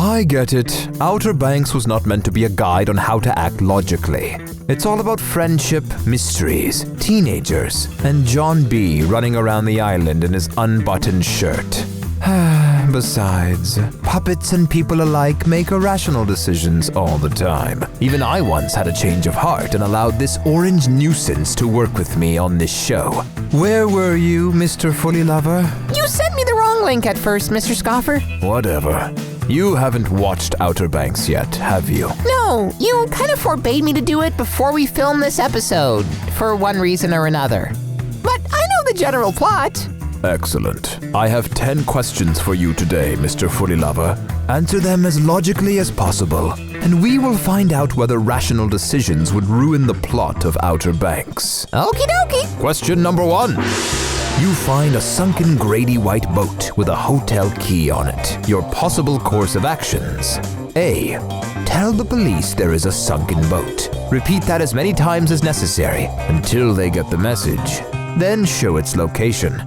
I get it. Outer Banks was not meant to be a guide on how to act logically. It's all about friendship, mysteries, teenagers, and John B. running around the island in his unbuttoned shirt. Besides, puppets and people alike make irrational decisions all the time. Even I once had a change of heart and allowed this orange nuisance to work with me on this show. Where were you, Mr. Fullylover? You sent me the wrong link at first, Mr. Scoffer. Whatever. You haven't watched Outer Banks yet, have you? No, you kind of forbade me to do it before we filmed this episode, for one reason or another. But I know the general plot. Excellent. I have 10 questions for you today, Mr. Fullylover. Answer them as logically as possible, and we will find out whether rational decisions would ruin the plot of Outer Banks. Okie dokie. Question number 1. You find a sunken grady white boat with a hotel key on it. Your possible course of actions. A. Tell the police there is a sunken boat. Repeat that as many times as necessary until they get the message. Then show its location.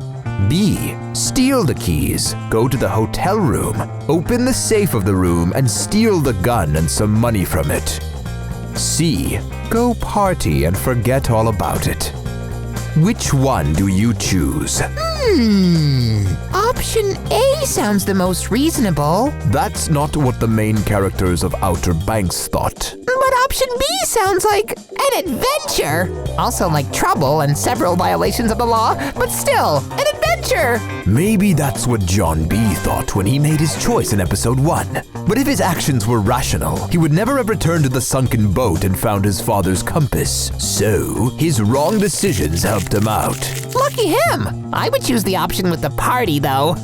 B. Steal the keys, go to the hotel room, open the safe of the room, and steal the gun and some money from it. C. Go party and forget all about it. Which one do you choose? Option A sounds the most reasonable. That's not what the main characters of Outer Banks thought. But option B sounds like an adventure. Also like trouble and several violations of the law, but still, an adventure. Maybe that's what John B. thought when he made his choice in episode 1. But if his actions were rational, he would never have returned to the sunken boat and found his father's compass. So, his wrong decisions helped him out. Lucky him. I would choose the option with the party, though.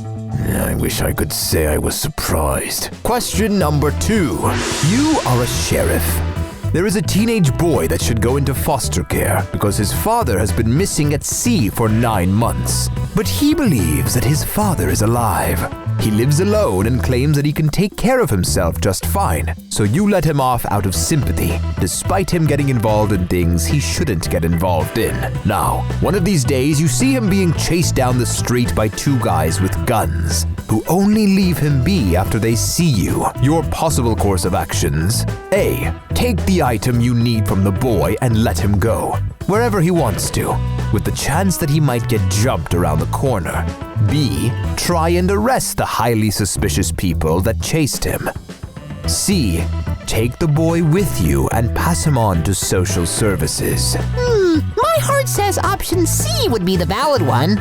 I wish I could say I was surprised. Question number 2. You are a sheriff. There is a teenage boy that should go into foster care because his father has been missing at sea for 9 months. But he believes that his father is alive. He lives alone and claims that he can take care of himself just fine. So you let him off out of sympathy, despite him getting involved in things he shouldn't get involved in. Now, one of these days you see him being chased down the street by 2 guys with guns, who only leave him be after they see you. Your possible course of actions. A. Take the item you need from the boy and let him go, wherever he wants to, with the chance that he might get jumped around the corner. B. Try and arrest the highly suspicious people that chased him. C. Take the boy with you and pass him on to social services. My heart says option C would be the valid one.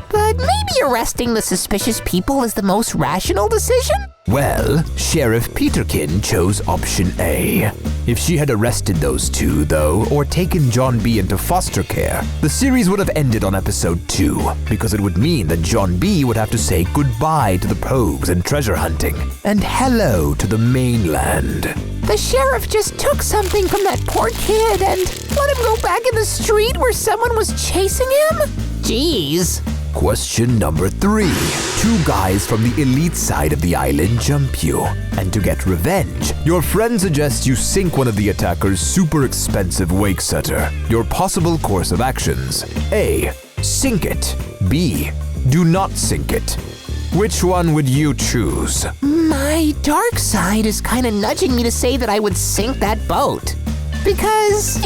But maybe arresting the suspicious people is the most rational decision? Well, Sheriff Peterkin chose option A. If she had arrested those 2, though, or taken John B. into foster care, the series would have ended on episode 2, because it would mean that John B. would have to say goodbye to the Pogues and treasure hunting, and hello to the mainland. The sheriff just took something from that poor kid and let him go back in the street where someone was chasing him? Jeez. Question number 3. 2 guys from the elite side of the island jump you. And to get revenge, your friend suggests you sink one of the attackers' super expensive wake setter. Your possible course of actions. A. Sink it. B. Do not sink it. Which one would you choose? My dark side is kind of nudging me to say that I would sink that boat. Because,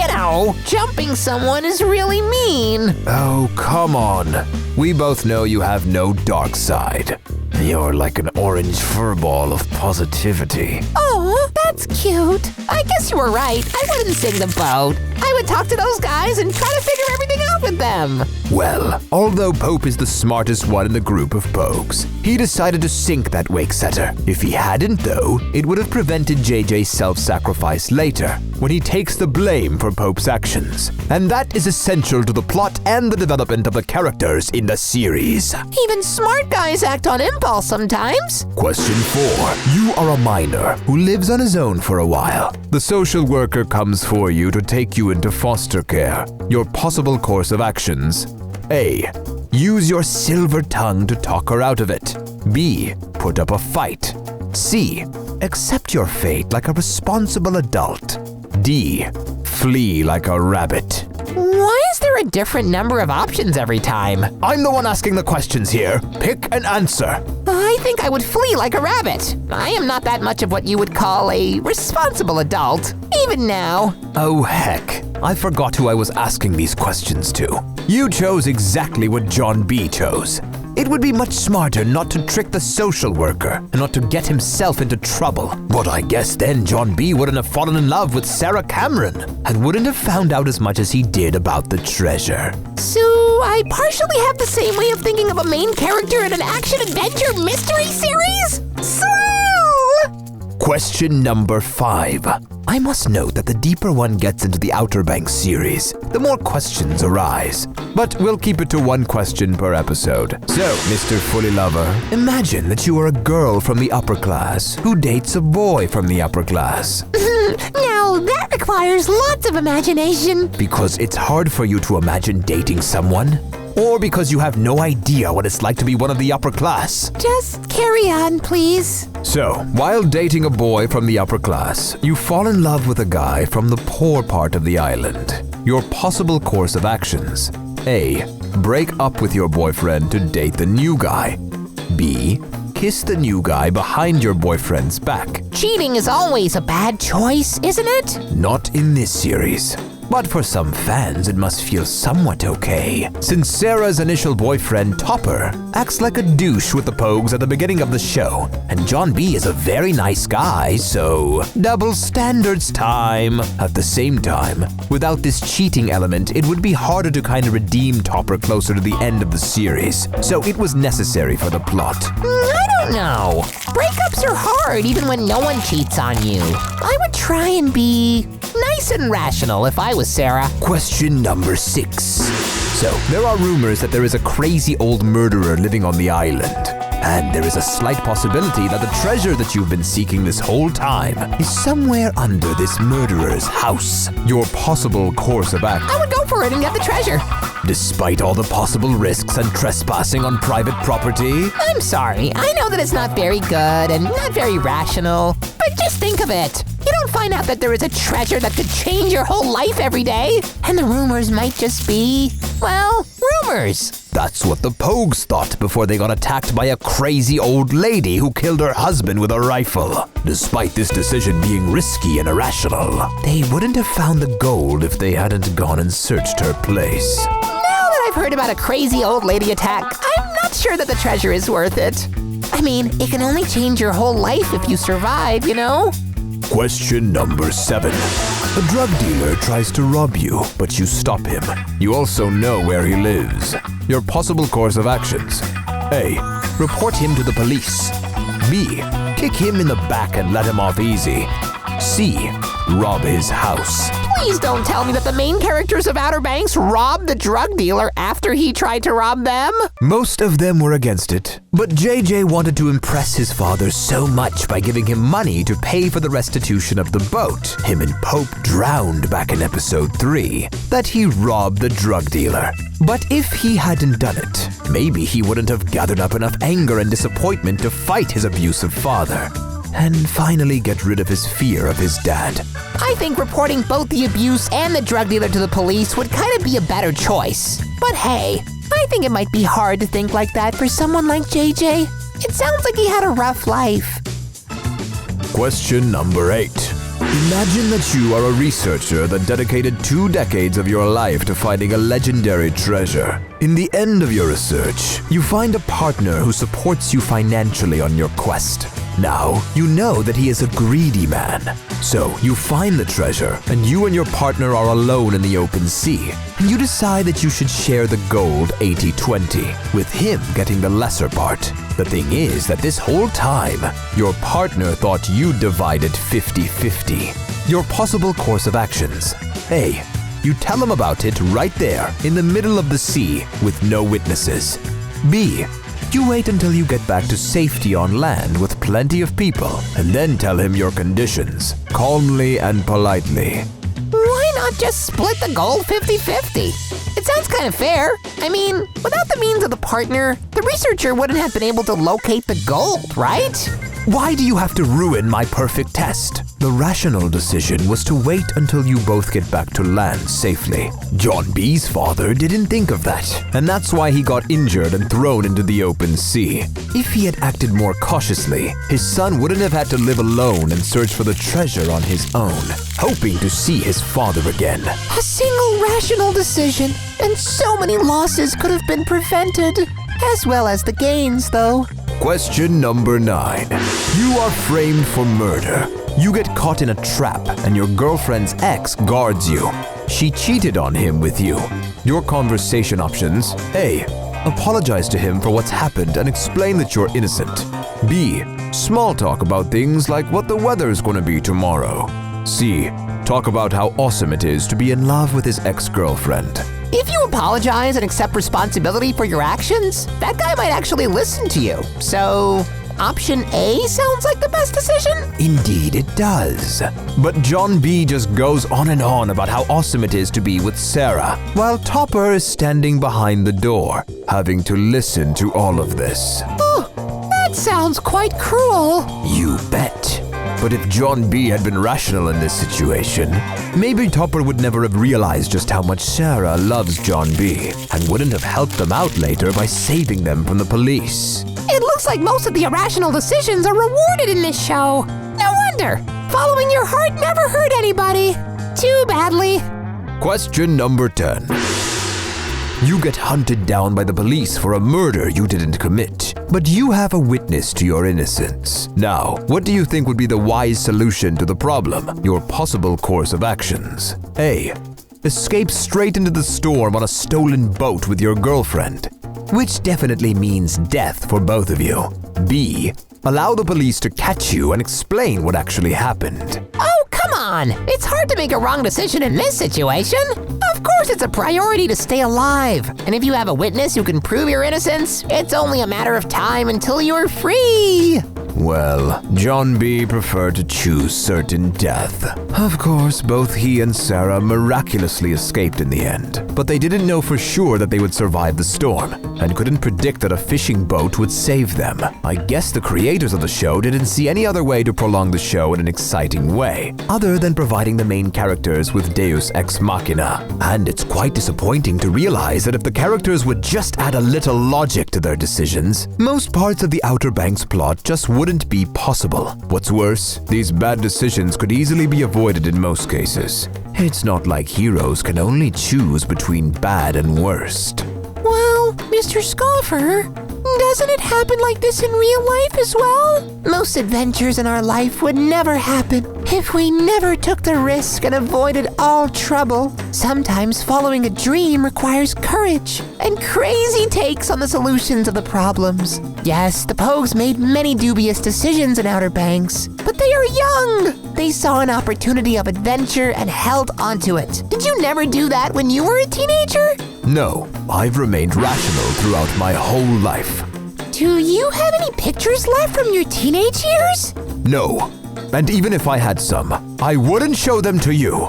jumping someone is really mean. Oh, come on. We both know you have no dark side. You're like an orange furball of positivity. Oh, that's cute. I guess you were right. I wouldn't sink the boat. I would talk to those guys and try to figure everything out with them. Well, although Pope is the smartest one in the group of Pogues, he decided to sink that wake setter. If he hadn't, though, it would have prevented JJ's self-sacrifice later, when he takes the blame for Pope's actions. And that is essential to the plot and the development of the characters in the series. Even smart guys act on impulse sometimes. Question 4. You are a minor who lives on his own for a while. The social worker comes for you to take you into foster care. Your possible course of actions. A. Use your silver tongue to talk her out of it. B. Put up a fight. C. Accept your fate like a responsible adult. D. Flee like a rabbit. Why is there a different number of options every time? I'm the one asking the questions here. Pick an answer. I think I would flee like a rabbit. I am not that much of what you would call a responsible adult, even now. Oh heck, I forgot who I was asking these questions to. You chose exactly what John B. chose. It would be much smarter not to trick the social worker and not to get himself into trouble. But I guess then John B. wouldn't have fallen in love with Sarah Cameron and wouldn't have found out as much as he did about the treasure. So I partially have the same way of thinking of a main character in an action-adventure mystery series? Swell! Question number 5. I must note that the deeper one gets into the Outer Banks series, the more questions arise. But we'll keep it to one question per episode. So, Mr. Fullylover, imagine that you are a girl from the upper class who dates a boy from the upper class. Now, that requires lots of imagination. Because it's hard for you to imagine dating someone? Or because you have no idea what it's like to be one of the upper class? Just carry on, please. So, while dating a boy from the upper class, you fall in love with a guy from the poor part of the island. Your possible course of actions: A. Break up with your boyfriend to date the new guy. B. Kiss the new guy behind your boyfriend's back. Cheating is always a bad choice, isn't it? Not in this series. But for some fans, it must feel somewhat okay, since Sarah's initial boyfriend, Topper, acts like a douche with the Pogues at the beginning of the show, and John B. is a very nice guy, so double standards time. At the same time, without this cheating element, it would be harder to kind of redeem Topper closer to the end of the series, so it was necessary for the plot. I don't know. Breakups are hard even when no one cheats on you. I would try and be nice and rational if I was Sarah. Question number 6. So, there are rumors that there is a crazy old murderer living on the island. And there is a slight possibility that the treasure that you've been seeking this whole time is somewhere under this murderer's house. Your possible course of action: I would go for it and get the treasure. Despite all the possible risks and trespassing on private property? I'm sorry, I know that it's not very good and not very rational, but just think of it. You don't find out that there is a treasure that could change your whole life every day, and the rumors might just be, well, rumors. That's what the Pogues thought before they got attacked by a crazy old lady who killed her husband with a rifle. Despite this decision being risky and irrational, they wouldn't have found the gold if they hadn't gone and searched her place. Now that I've heard about a crazy old lady attack, I'm not sure that the treasure is worth it. I mean, it can only change your whole life if you survive, you know? Question number 7. A drug dealer tries to rob you, but you stop him. You also know where he lives. Your possible course of actions: A. Report him to the police. B. Kick him in the back and let him off easy. C. Rob his house. Please don't tell me that the main characters of Outer Banks robbed the drug dealer after he tried to rob them. Most of them were against it, but JJ wanted to impress his father so much by giving him money to pay for the restitution of the boat him and Pope drowned back in episode 3, that he robbed the drug dealer. But if he hadn't done it, maybe he wouldn't have gathered up enough anger and disappointment to fight his abusive father and finally get rid of his fear of his dad. I think reporting both the abuse and the drug dealer to the police would kind of be a better choice. But hey, I think it might be hard to think like that for someone like JJ. It sounds like he had a rough life. Question number 8. Imagine that you are a researcher that dedicated 2 decades of your life to finding a legendary treasure. In the end of your research, you find a partner who supports you financially on your quest. Now, you know that he is a greedy man. So, you find the treasure, and you and your partner are alone in the open sea. And you decide that you should share the gold 80-20, with him getting the lesser part. The thing is that this whole time, your partner thought you divided 50-50. Your possible course of actions: A. You tell him about it right there, in the middle of the sea, with no witnesses. B. You wait until you get back to safety on land with plenty of people, and then tell him your conditions, calmly and politely. Why not just split the gold 50-50? It sounds kind of fair. I mean, without the means of the partner, the researcher wouldn't have been able to locate the gold, right? Why do you have to ruin my perfect test? The rational decision was to wait until you both get back to land safely. John B's father didn't think of that, and that's why he got injured and thrown into the open sea. If he had acted more cautiously, his son wouldn't have had to live alone and search for the treasure on his own, hoping to see his father again. A single rational decision, and so many losses could have been prevented. As well as the gains, though. Question number 9. You are framed for murder. You get caught in a trap, and your girlfriend's ex guards you. She cheated on him with you. Your conversation options: A. Apologize to him for what's happened and explain that you're innocent. B. Small talk about things like what the weather's gonna be tomorrow. C. Talk about how awesome it is to be in love with his ex-girlfriend. If you apologize and accept responsibility for your actions, that guy might actually listen to you. So, option A sounds like the best decision? Indeed it does. But John B just goes on and on about how awesome it is to be with Sarah, while Topper is standing behind the door, having to listen to all of this. Oh, that sounds quite cruel. You bet. But if John B had been rational in this situation, maybe Topper would never have realized just how much Sarah loves John B and wouldn't have helped them out later by saving them from the police. It looks like most of the irrational decisions are rewarded in this show. No wonder. Following your heart never hurt anybody. Too badly. Question number 10. You get hunted down by the police for a murder you didn't commit, but you have a witness to your innocence. Now, what do you think would be the wise solution to the problem, your possible course of actions? A. Escape straight into the storm on a stolen boat with your girlfriend, which definitely means death for both of you. B. Allow the police to catch you and explain what actually happened. Oh, come on. It's hard to make a wrong decision in this situation. Of course it's a priority to stay alive. And if you have a witness who can prove your innocence, it's only a matter of time until you're free. Well, John B preferred to choose certain death. Of course, both he and Sarah miraculously escaped in the end, but they didn't know for sure that they would survive the storm, and couldn't predict that a fishing boat would save them. I guess the creators of the show didn't see any other way to prolong the show in an exciting way, other than providing the main characters with Deus Ex Machina. And it's quite disappointing to realize that if the characters would just add a little logic to their decisions, most parts of the Outer Banks plot just wouldn't be possible. What's worse, these bad decisions could easily be avoided in most cases. It's not like heroes can only choose between bad and worst. Well, Mr. Scoffer, doesn't it happen like this in real life as well? Most adventures in our life would never happen if we never took the risk and avoided all trouble. Sometimes following a dream requires courage and crazy takes on the solutions of the problems. Yes, the Pogues made many dubious decisions in Outer Banks, but they are young. They saw an opportunity of adventure and held onto it. Did you never do that when you were a teenager? No, I've remained rational throughout my whole life. Do you have any pictures left from your teenage years? No, and even if I had some, I wouldn't show them to you.